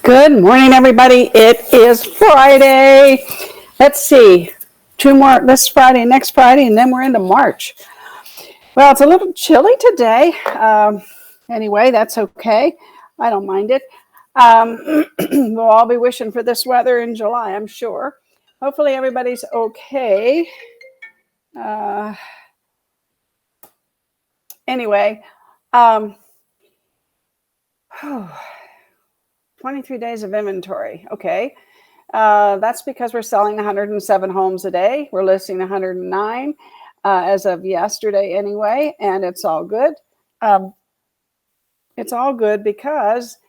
Good morning, everybody. It is Friday. Let's see, two more this Friday, next Friday, and then we're into March. Well, it's a little chilly today. Anyway, that's okay. I don't mind it. We'll all be wishing for this weather in July, I'm sure. Hopefully, everybody's okay. Anyway, 23 days of inventory. Okay. That's because we're selling 107 homes a day. We're listing 109 as of yesterday anyway, and it's all good. It's all good because,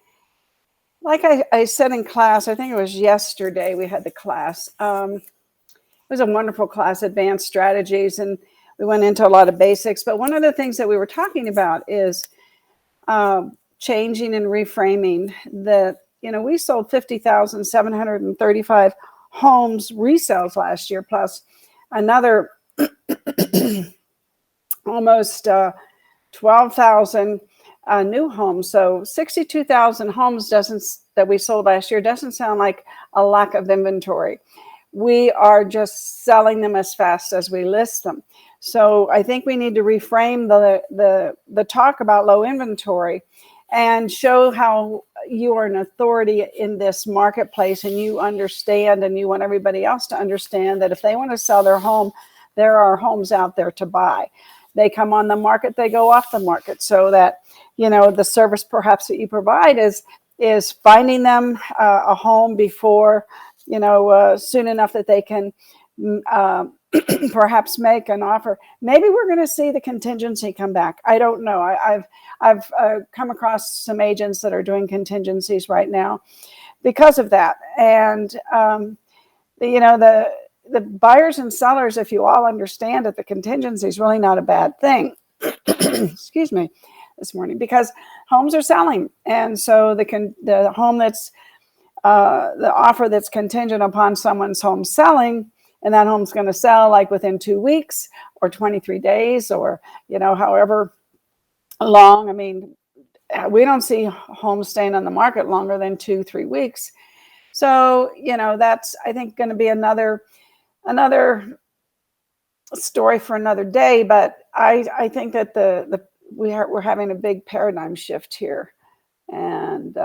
like I said in class, I think it was yesterday we had the class. It was a wonderful class, Advanced Strategies, and we went into a lot of basics. But one of the things that we were talking about is changing and reframing we sold 50,735 homes resales last year, plus another almost 12,000 new homes. So 62,000 homes that we sold last year doesn't sound like a lack of inventory. We are just selling them as fast as we list them. So I think we need to reframe the talk about low inventory and show how you are an authority in this marketplace, and you understand, and you want everybody else to understand that if they want to sell their home, there are homes out there to buy. They come on the market, they go off the market, so that the service perhaps that you provide is finding them a home before soon enough that they can perhaps make an offer. Maybe we're going to see the contingency come back. I don't know. I've come across some agents that are doing contingencies right now because of that. And the buyers and sellers, if you all understand that the contingency is really not a bad thing. Excuse me, this morning, because homes are selling, and so the home that's the offer that's contingent upon someone's home selling, and that home's going to sell like within 2 weeks or 23 days or, however long. I mean, we don't see homes staying on the market longer than 2-3 weeks. So, that's, I think, going to be another story for another day. But I think that we're having a big paradigm shift here. And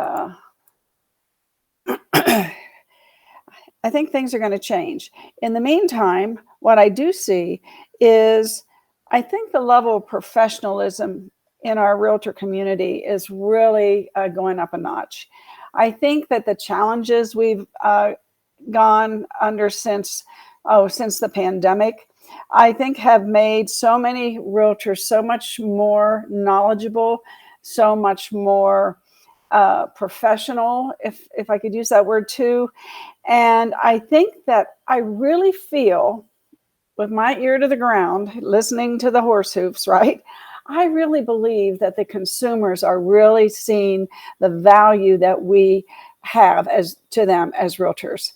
I think things are going to change. In the meantime, what I do see is I think the level of professionalism in our realtor community is really going up a notch. I think that the challenges we've gone under since the pandemic, I think have made so many realtors so much more knowledgeable, so much more professional, if I could use that word too. And I think that I really feel, with my ear to the ground, listening to the horse hooves, right? I really believe that the consumers are really seeing the value that we have to them as realtors.